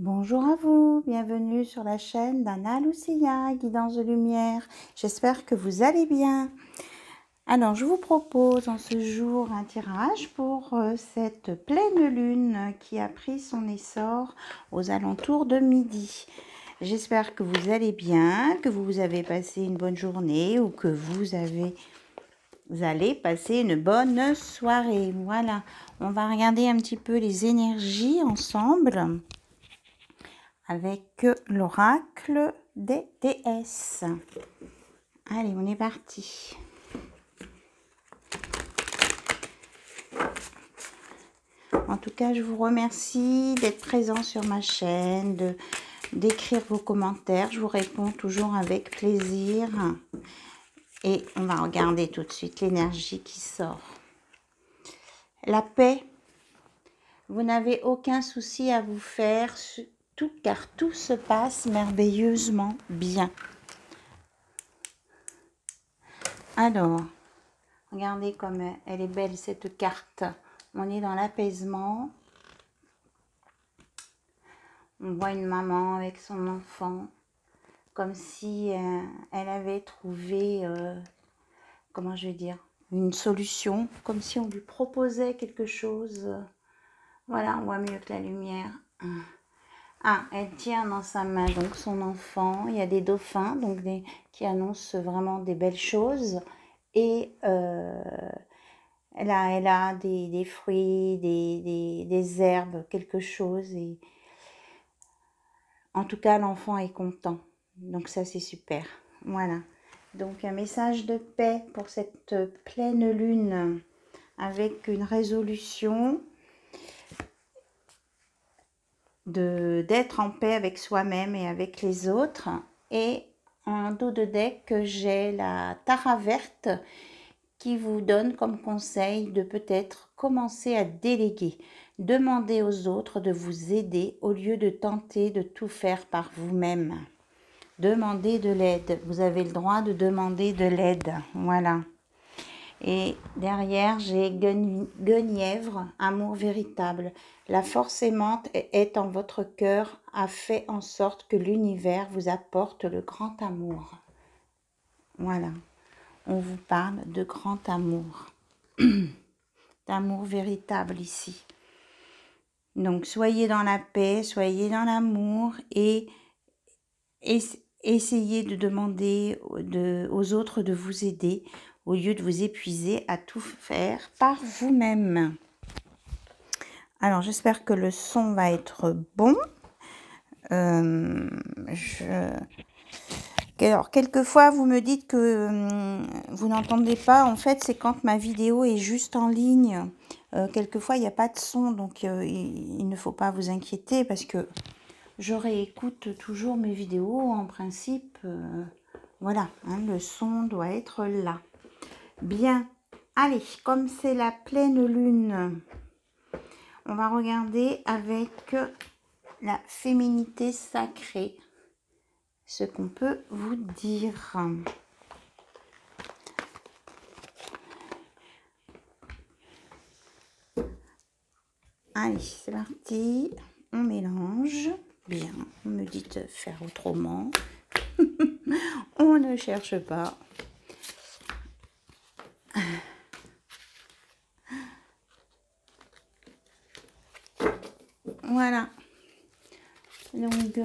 Bonjour à vous, bienvenue sur la chaîne d'Anna Lucia, Guidance de Lumière. J'espère que vous allez bien. Alors, je vous propose en ce jour un tirage pour cette pleine lune qui a pris son essor aux alentours de midi. J'espère que vous allez bien, que vous avez passé une bonne journée ou que vous allez passer une bonne soirée. Voilà, on va regarder un petit peu les énergies ensemble avec l'oracle des déesses. Allez, on est parti. En tout cas, je vous remercie d'être présent sur ma chaîne, d'écrire vos commentaires. Je vous réponds toujours avec plaisir. Et on va regarder tout de suite l'énergie qui sort. La paix. Vous n'avez aucun souci à vous faire, car tout se passe merveilleusement bien. Alors, regardez comme elle est belle cette carte. On est dans l'apaisement. On voit une maman avec son enfant, comme si elle avait trouvé, comment je vais dire, une solution, comme si on lui proposait quelque chose. Voilà, on voit mieux que la lumière. Ah, elle tient dans sa main donc son enfant. Il y a des dauphins donc qui annoncent vraiment des belles choses. Et elle a des fruits, des herbes, quelque chose. Et en tout cas, l'enfant est content. Donc ça, c'est super. Voilà. Donc un message de paix pour cette pleine lune avec une résolution d'être en paix avec soi-même et avec les autres. Et en dos de deck, j'ai la Tara verte qui vous donne comme conseil de peut-être commencer à déléguer. Demandez aux autres de vous aider au lieu de tenter de tout faire par vous-même. Demandez de l'aide. Vous avez le droit de demander de l'aide. Voilà. Et derrière, j'ai Guenièvre, amour véritable. La force aimante est en votre cœur, a fait en sorte que l'univers vous apporte le grand amour. Voilà. On vous parle de grand amour. D'amour véritable ici. Donc, soyez dans la paix, soyez dans l'amour et essayez de demander aux autres de vous aider au lieu de vous épuiser à tout faire par vous-même. Alors, j'espère que le son va être bon. Alors, quelquefois, vous me dites que vous n'entendez pas. En fait, c'est quand ma vidéo est juste en ligne. Quelquefois, il n'y a pas de son, donc il ne faut pas vous inquiéter parce que je réécoute toujours mes vidéos. En principe, voilà, hein, le son doit être là. Bien, allez, comme c'est la pleine lune, on va regarder avec la féminité sacrée ce qu'on peut vous dire. Allez, c'est parti. On mélange. Bien, on me dit de faire autrement. On ne cherche pas. Voilà. Donc,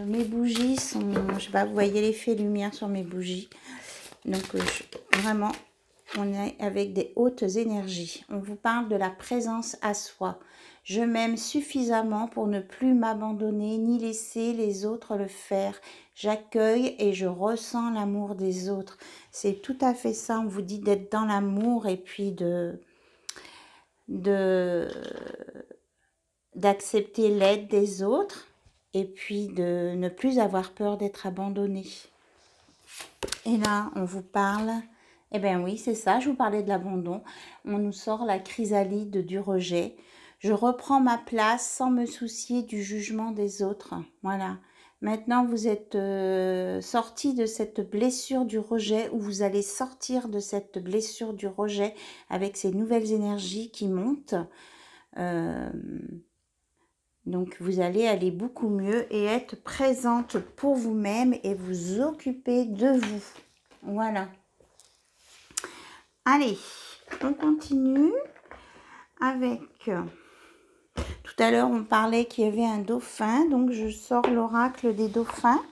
mes bougies sont... Je sais pas, vous voyez l'effet lumière sur mes bougies. Donc, vraiment, on est avec des hautes énergies. On vous parle de la présence à soi. Je m'aime suffisamment pour ne plus m'abandonner ni laisser les autres le faire. J'accueille et je ressens l'amour des autres. C'est tout à fait ça. On vous dit d'être dans l'amour et puis d'accepter l'aide des autres et puis de ne plus avoir peur d'être abandonné. Et là, on vous parle, eh bien oui, c'est ça, je vous parlais de l'abandon. On nous sort la chrysalide du rejet. Je reprends ma place sans me soucier du jugement des autres. Voilà. Maintenant, vous êtes sorti de cette blessure du rejet ou vous allez sortir de cette blessure du rejet avec ces nouvelles énergies qui montent. Donc, vous allez aller beaucoup mieux et être présente pour vous-même et vous occuper de vous. Voilà. Allez, on continue avec... Tout à l'heure, on parlait qu'il y avait un dauphin, donc je sors l'oracle des dauphins.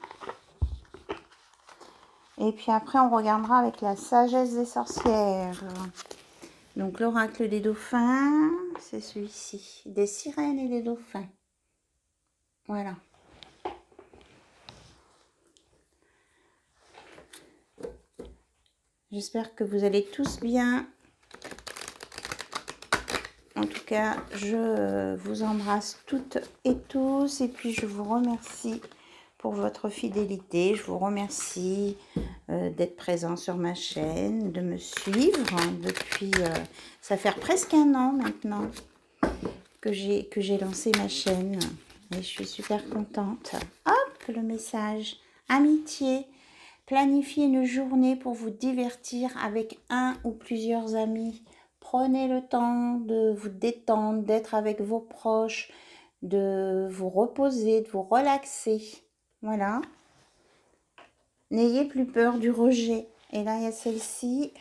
Et puis après, on regardera avec la sagesse des sorcières. Donc, l'oracle des dauphins, c'est celui-ci. Des sirènes et des dauphins. Voilà. J'espère que vous allez tous bien. En tout cas, je vous embrasse toutes et tous. Et puis, je vous remercie pour votre fidélité. Je vous remercie d'être présent sur ma chaîne, de me suivre depuis... ça fait presque un an maintenant que j'ai lancé ma chaîne. Et je suis super contente. Hop, le message. Amitié. Planifiez une journée pour vous divertir avec un ou plusieurs amis. Prenez le temps de vous détendre, d'être avec vos proches, de vous reposer, de vous relaxer. Voilà. N'ayez plus peur du rejet. Et là, il y a celle-ci.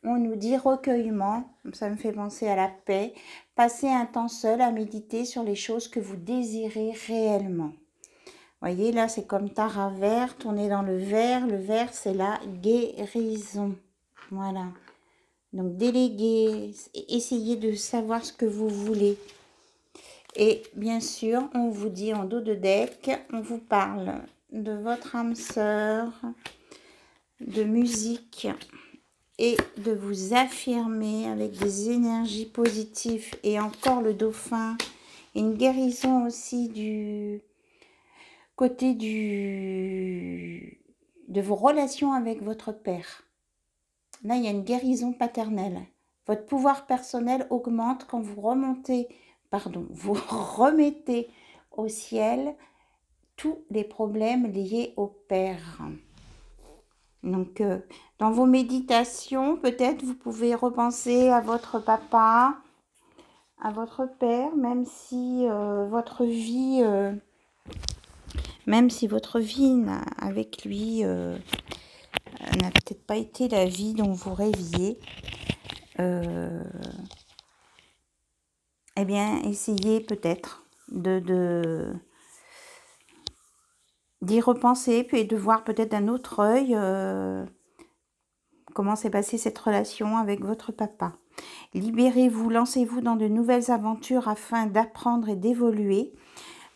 On nous dit recueillement. Ça me fait penser à la paix. Passez un temps seul à méditer sur les choses que vous désirez réellement. Voyez, là, c'est comme Tara verte. On est dans le vert. Le vert, c'est la guérison. Voilà. Donc, déléguez. Essayez de savoir ce que vous voulez. Et bien sûr, on vous dit en dos de deck, on vous parle de votre âme sœur, de musique et de vous affirmer avec des énergies positives. Et encore le dauphin. Une guérison aussi du côté de vos relations avec votre père. Là, il y a une guérison paternelle. Votre pouvoir personnel augmente quand vous vous remettez au ciel tous les problèmes liés au père. Donc, dans vos méditations, peut-être vous pouvez repenser à votre papa, à votre père, même si votre vie avec lui n'a peut-être pas été la vie dont vous rêviez. Eh bien, essayez peut-être d'y repenser, puis de voir peut-être d'un autre œil comment s'est passée cette relation avec votre papa. Libérez-vous, lancez-vous dans de nouvelles aventures afin d'apprendre et d'évoluer.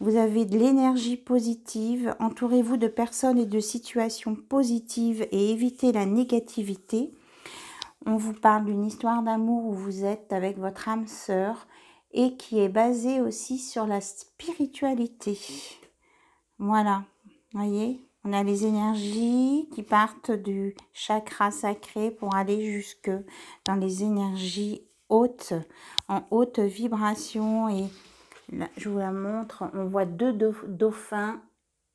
Vous avez de l'énergie positive, entourez-vous de personnes et de situations positives et évitez la négativité. On vous parle d'une histoire d'amour où vous êtes avec votre âme sœur et qui est basée aussi sur la spiritualité. Voilà, voyez, on a les énergies qui partent du chakra sacré pour aller jusque dans les énergies hautes, en haute vibration. Et là, je vous la montre, on voit deux dauphins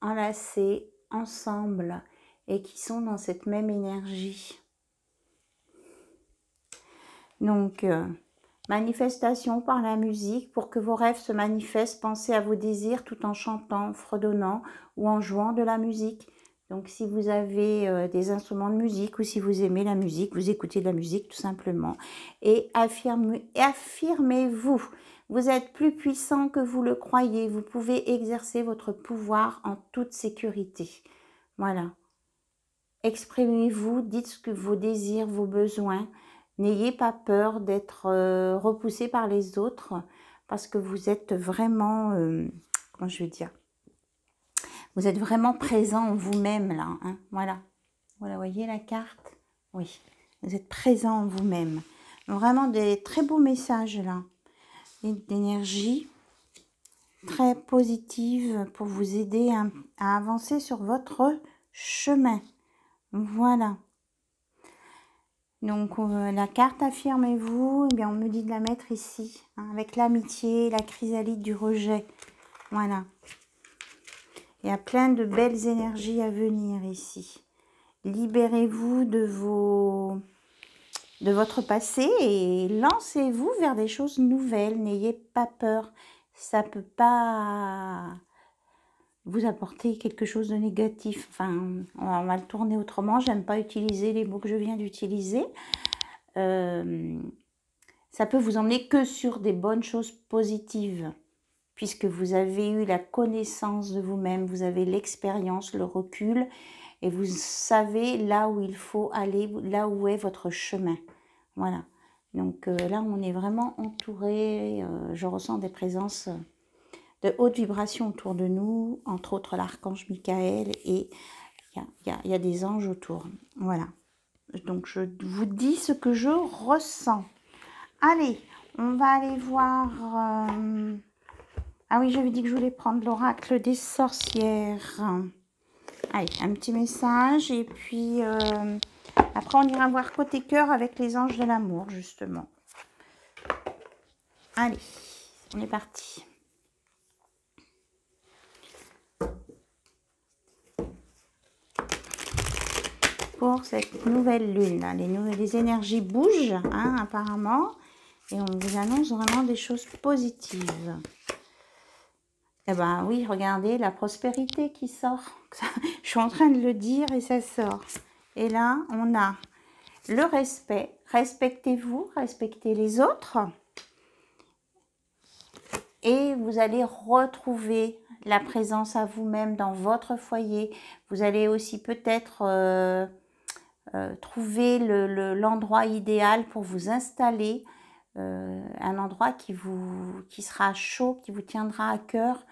enlacés ensemble et qui sont dans cette même énergie. Donc, manifestation par la musique, pour que vos rêves se manifestent, pensez à vos désirs tout en chantant, fredonnant ou en jouant de la musique. Donc, si vous avez des instruments de musique ou si vous aimez la musique, vous écoutez de la musique tout simplement. Et affirmez-vous. Vous êtes plus puissant que vous le croyez. Vous pouvez exercer votre pouvoir en toute sécurité. Voilà. Exprimez-vous, dites ce que vos désirs, vos besoins. N'ayez pas peur d'être repoussé par les autres parce que vous êtes vraiment, comment je vais dire, vous êtes vraiment présent en vous-même là. Hein, voilà, voilà, voyez la carte. Oui, vous êtes présent en vous-même. Vraiment des très beaux messages là, d'énergie très positive pour vous aider à avancer sur votre chemin. Voilà. Donc, la carte affirmez-vous, eh bien, on me dit de la mettre ici, hein, avec l'amitié, la chrysalide du rejet. Voilà. Il y a plein de belles énergies à venir ici. Libérez-vous de votre passé et lancez-vous vers des choses nouvelles. N'ayez pas peur. ça peut pas vous apporter quelque chose de négatif. Enfin, on va le tourner autrement. J'aime pas utiliser les mots que je viens d'utiliser. Ça peut vous emmener que sur des bonnes choses positives, puisque vous avez eu la connaissance de vous-même, vous avez l'expérience, le recul, et vous savez là où il faut aller, là où est votre chemin. Voilà. Donc là, on est vraiment entouré. Je ressens des présences de haute vibration autour de nous, entre autres l'archange Michael, et il y a des anges autour. Voilà. Donc je vous dis ce que je ressens. Allez, on va aller voir... Ah oui, j'avais dit que je voulais prendre l'oracle des sorcières. Allez, un petit message. Et puis, après, on ira voir côté cœur avec les anges de l'amour, justement. Allez, on est parti. Pour cette nouvelle lune, là, les énergies bougent, hein, apparemment. Et on vous annonce vraiment des choses positives. Eh ben oui, regardez, la prospérité qui sort. Je suis en train de le dire et ça sort. Et là, on a le respect. Respectez-vous, respectez les autres. Et vous allez retrouver la présence à vous-même dans votre foyer. Vous allez aussi peut-être trouver l'endroit idéal pour vous installer. Un endroit qui sera chaud, qui vous tiendra à cœur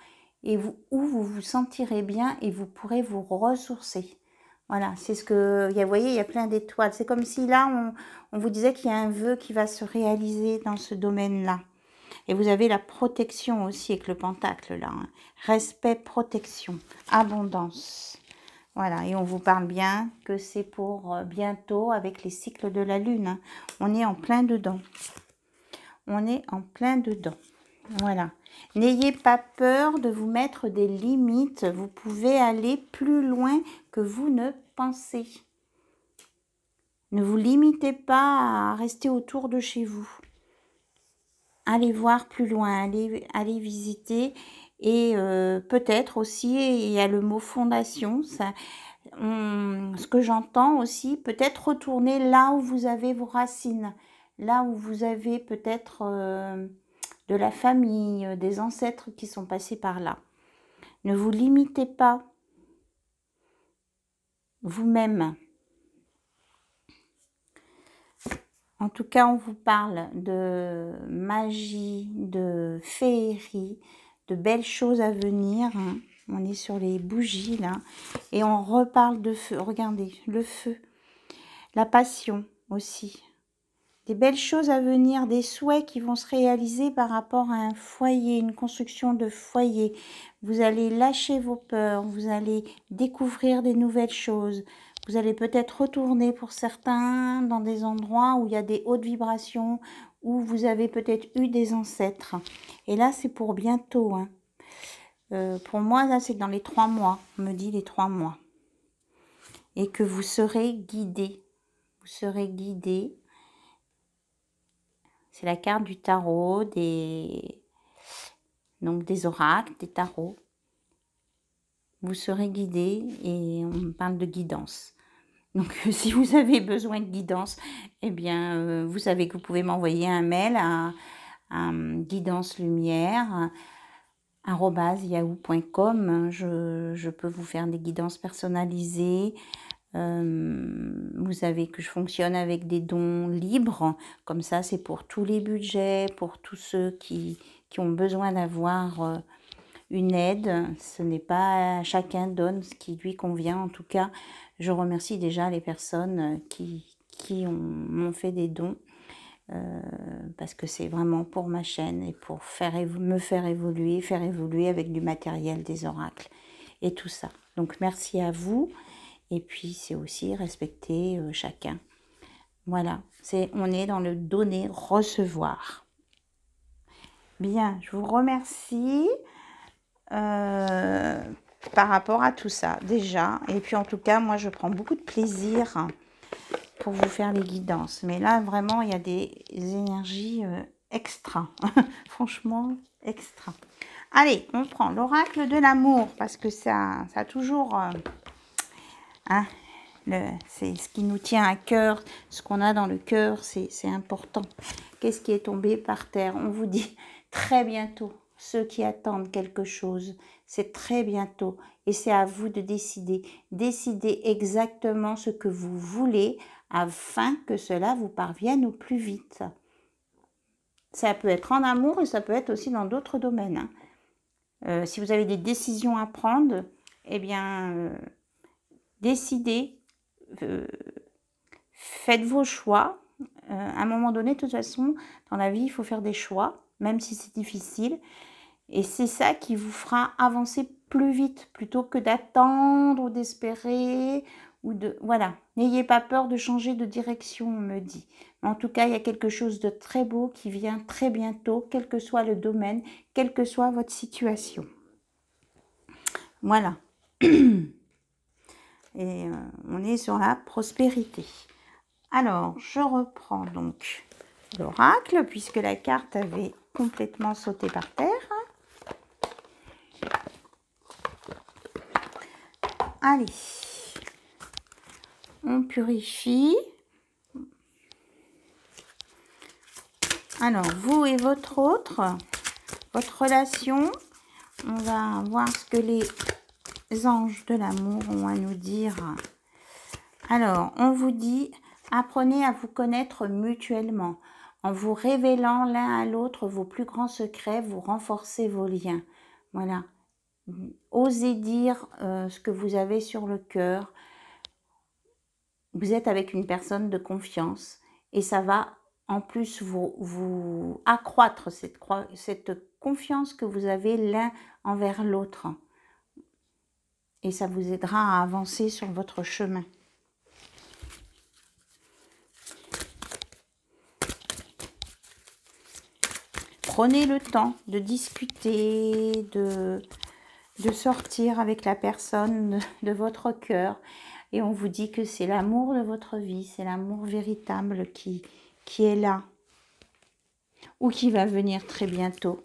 et où vous vous sentirez bien et vous pourrez vous ressourcer. Voilà, c'est ce que... Vous voyez, il y a plein d'étoiles. C'est comme si là, on vous disait qu'il y a un vœu qui va se réaliser dans ce domaine-là. Et vous avez la protection aussi avec le pentacle là. Hein. Respect, protection, abondance. Voilà, et on vous parle bien que c'est pour bientôt avec les cycles de la lune. Hein. On est en plein dedans. On est en plein dedans. Voilà. N'ayez pas peur de vous mettre des limites. Vous pouvez aller plus loin que vous ne pensez. Ne vous limitez pas à rester autour de chez vous. Allez voir plus loin, allez visiter. Et peut-être aussi, il y a le mot fondation. Ce que j'entends aussi, peut-être retourner là où vous avez vos racines. Là où vous avez peut-être de la famille, des ancêtres qui sont passés par là. Ne vous limitez pas vous-même. En tout cas, on vous parle de magie, de féerie, de belles choses à venir. Hein. On est sur les bougies là. Et on reparle de feu. Regardez, le feu. La passion aussi. Des belles choses à venir, des souhaits qui vont se réaliser par rapport à un foyer, une construction de foyer. Vous allez lâcher vos peurs, vous allez découvrir des nouvelles choses. Vous allez peut-être retourner pour certains dans des endroits où il y a des hautes vibrations, où vous avez peut-être eu des ancêtres. Et là, c'est pour bientôt. Hein. Pour moi, là, c'est dans les 3 mois. On me dit les 3 mois. Et que vous serez guidés. Vous serez guidés. C'est la carte du tarot, donc des oracles, des tarots. Vous serez guidé et on parle de guidance. Donc si vous avez besoin de guidance, eh bien vous savez que vous pouvez m'envoyer un mail à guidancelumière@yahoo.com. Je peux vous faire des guidances personnalisées. Vous savez que je fonctionne avec des dons libres, comme ça c'est pour tous les budgets, pour tous ceux qui ont besoin d'avoir une aide. Ce n'est pas chacun donne ce qui lui convient. En tout cas, je remercie déjà les personnes qui m'ont fait des dons, parce que c'est vraiment pour ma chaîne et pour me faire évoluer avec du matériel, des oracles et tout ça. Donc merci à vous. Et puis, c'est aussi respecter chacun. Voilà, on est dans le donner-recevoir. Bien, je vous remercie par rapport à tout ça, déjà. Et puis, en tout cas, moi, je prends beaucoup de plaisir pour vous faire les guidances. Mais là, vraiment, il y a des énergies extra. Franchement, extra. Allez, on prend l'oracle de l'amour parce que ça a toujours... hein, c'est ce qui nous tient à cœur, ce qu'on a dans le cœur, c'est important. Qu'est-ce qui est tombé par terre? On vous dit très bientôt, ceux qui attendent quelque chose, c'est très bientôt. Et c'est à vous de décider. Décidez exactement ce que vous voulez afin que cela vous parvienne au plus vite. Ça peut être en amour et ça peut être aussi dans d'autres domaines. Hein. Si vous avez des décisions à prendre, eh bien, décidez. Faites vos choix. À un moment donné, de toute façon, dans la vie, il faut faire des choix, même si c'est difficile. Et c'est ça qui vous fera avancer plus vite, plutôt que d'attendre ou d'espérer. Voilà, n'ayez pas peur de changer de direction, on me dit. Mais en tout cas, il y a quelque chose de très beau qui vient très bientôt, quel que soit le domaine, quelle que soit votre situation. Voilà. Et on est sur la prospérité. Alors, je reprends donc l'oracle, puisque la carte avait complètement sauté par terre. Allez, on purifie. Alors, vous et votre relation, on va voir ce que les anges de l'amour ont à nous dire. Alors, on vous dit... Apprenez à vous connaître mutuellement. En vous révélant l'un à l'autre vos plus grands secrets, vous renforcez vos liens. Voilà. Osez dire ce que vous avez sur le cœur. Vous êtes avec une personne de confiance et ça va en plus vous accroître cette confiance que vous avez l'un envers l'autre. Et ça vous aidera à avancer sur votre chemin. Prenez le temps de discuter, de sortir avec la personne de votre cœur. Et on vous dit que c'est l'amour de votre vie, c'est l'amour véritable qui est là. Ou qui va venir très bientôt.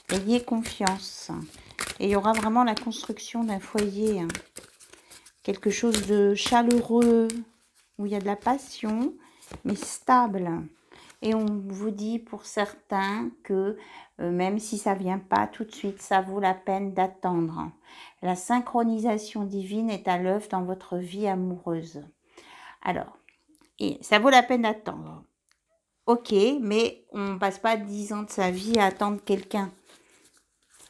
Ayez confiance. Et il y aura vraiment la construction d'un foyer. Hein. Quelque chose de chaleureux, où il y a de la passion, mais stable. Et on vous dit pour certains que même si ça ne vient pas tout de suite, ça vaut la peine d'attendre. La synchronisation divine est à l'œuvre dans votre vie amoureuse. Alors, et ça vaut la peine d'attendre. Ok, mais on ne passe pas 10 ans de sa vie à attendre quelqu'un.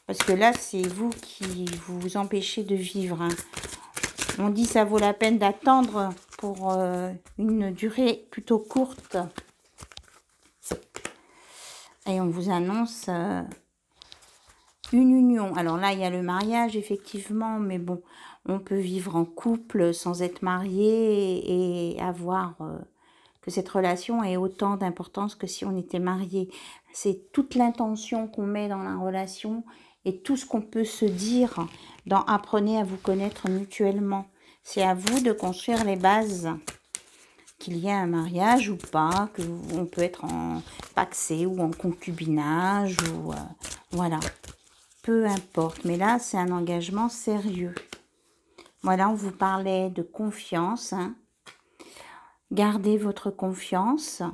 Parce que là, c'est vous qui vous empêchez de vivre. Hein. On dit ça vaut la peine d'attendre pour une durée plutôt courte. Et on vous annonce une union. Alors là, il y a le mariage, effectivement, mais bon, on peut vivre en couple sans être marié et avoir que cette relation ait autant d'importance que si on était marié. C'est toute l'intention qu'on met dans la relation et tout ce qu'on peut se dire dans « Apprenez à vous connaître mutuellement ». C'est à vous de construire les bases. Qu'il y ait un mariage ou pas, qu'on peut être en paxé ou en concubinage, ou voilà, peu importe. Mais là, c'est un engagement sérieux. Voilà, on vous parlait de confiance. Hein. Gardez votre confiance.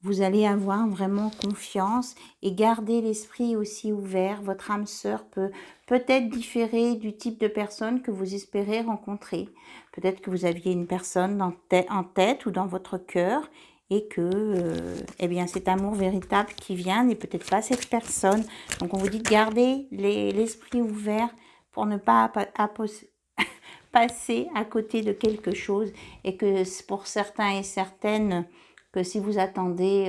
Vous allez avoir vraiment confiance et gardez l'esprit aussi ouvert. Votre âme sœur peut peut-être différer du type de personne que vous espérez rencontrer. Peut-être que vous aviez une personne en tête ou dans votre cœur et que eh bien, cet amour véritable qui vient n'est peut-être pas cette personne. Donc on vous dit de garder l'esprit ouvert pour ne pas passer à côté de quelque chose et que pour certains et certaines... que si vous attendez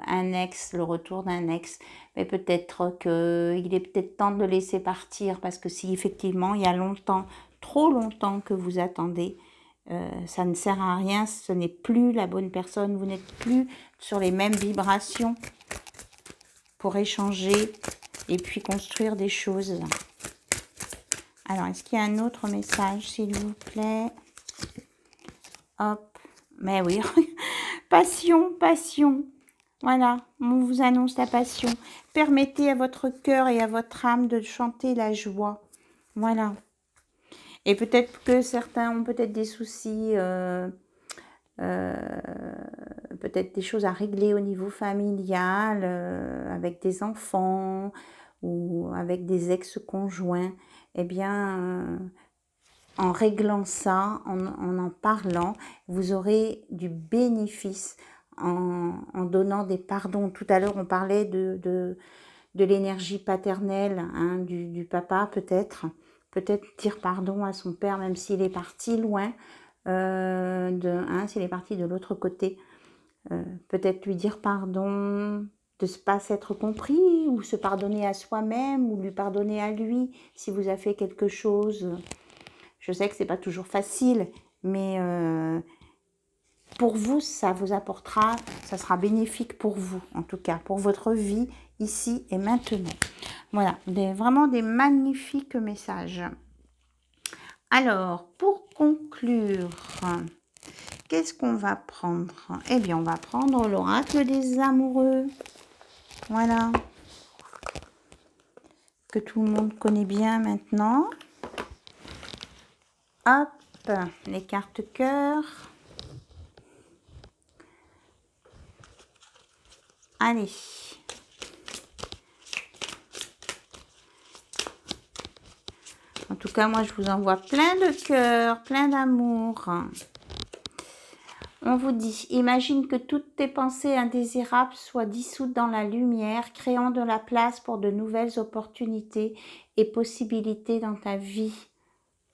un ex, le retour d'un ex, mais peut-être qu'il est peut-être temps de le laisser partir parce que si effectivement il y a longtemps, trop longtemps que vous attendez, ça ne sert à rien, ce n'est plus la bonne personne, vous n'êtes plus sur les mêmes vibrations pour échanger et puis construire des choses. Alors, est-ce qu'il y a un autre message, s'il vous plaît? Hop, mais oui, passion, passion. Voilà, on vous annonce la passion. Permettez à votre cœur et à votre âme de chanter la joie. Voilà. Et peut-être que certains ont peut-être des soucis, peut-être des choses à régler au niveau familial, avec des enfants ou avec des ex-conjoints. Eh bien, en réglant ça, en parlant, vous aurez du bénéfice en donnant des pardons. Tout à l'heure, on parlait de l'énergie paternelle, hein, du papa peut-être. Peut-être dire pardon à son père, même s'il est parti loin, s'il est parti de l'autre côté. Peut-être lui dire pardon, de ne pas s'être compris, ou se pardonner à soi-même, ou lui pardonner à lui, si vous avez fait quelque chose. Je sais que c'est pas toujours facile, mais pour vous, ça vous apportera, ça sera bénéfique pour vous, en tout cas, pour votre vie, ici et maintenant. Voilà, vraiment des magnifiques messages. Alors, pour conclure, qu'est-ce qu'on va prendre? Eh bien, on va prendre l'oracle des amoureux. Voilà. Que tout le monde connaît bien maintenant. Hop, les cartes cœur. Allez. En tout cas, moi, je vous envoie plein de cœur, plein d'amour. On vous dit, imagine que toutes tes pensées indésirables soient dissoutes dans la lumière, créant de la place pour de nouvelles opportunités et possibilités dans ta vie.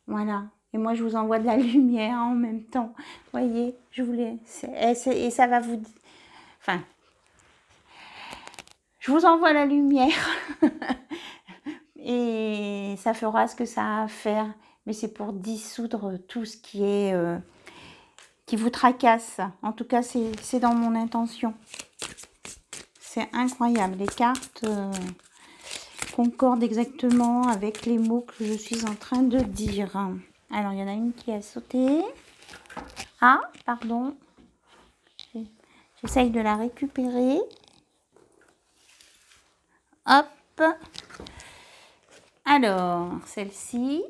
Voilà. Et moi, je vous envoie de la lumière en même temps. Voyez, je voulais... Et ça va vous... Enfin, je vous envoie la lumière. Et ça fera ce que ça a à faire. Mais c'est pour dissoudre tout ce qui est... qui vous tracasse. En tout cas, c'est dans mon intention. C'est incroyable. Les cartes concordent exactement avec les mots que je suis en train de dire. Alors, il y en a une qui a sauté. Ah, pardon. J'essaye de la récupérer. Hop. Alors, celle-ci.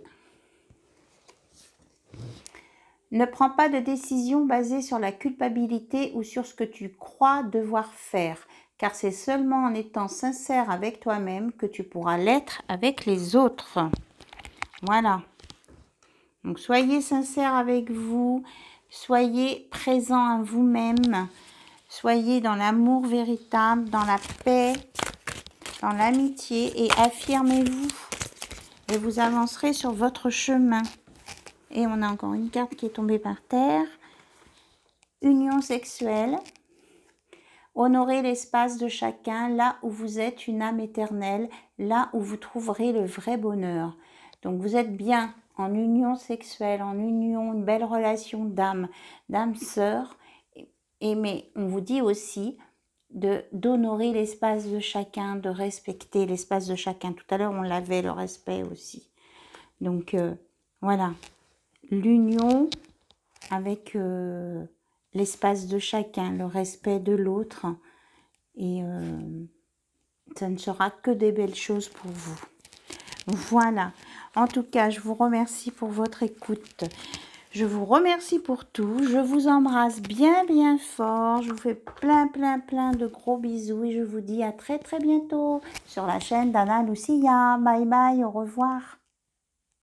Ne prends pas de décision basée sur la culpabilité ou sur ce que tu crois devoir faire, car c'est seulement en étant sincère avec toi-même que tu pourras l'être avec les autres. Voilà. Donc, soyez sincère avec vous, soyez présent à vous-même, soyez dans l'amour véritable, dans la paix, dans l'amitié et affirmez-vous. Et vous avancerez sur votre chemin. Et on a encore une carte qui est tombée par terre. Union sexuelle. Honorez l'espace de chacun, là où vous êtes une âme éternelle, là où vous trouverez le vrai bonheur. Donc vous êtes bien en union sexuelle, en union, une belle relation d'âme sœur. Mais on vous dit aussi d'honorer l'espace de chacun, de respecter l'espace de chacun. Tout à l'heure, on l'avait, le respect aussi. Donc voilà. L'union avec l'espace de chacun, le respect de l'autre. Et ça ne sera que des belles choses pour vous. Voilà. En tout cas, je vous remercie pour votre écoute. Je vous remercie pour tout. Je vous embrasse bien, bien fort. Je vous fais plein, plein, plein de gros bisous. Et je vous dis à très, très bientôt sur la chaîne d'Anna Lucia. Bye, bye. Au revoir.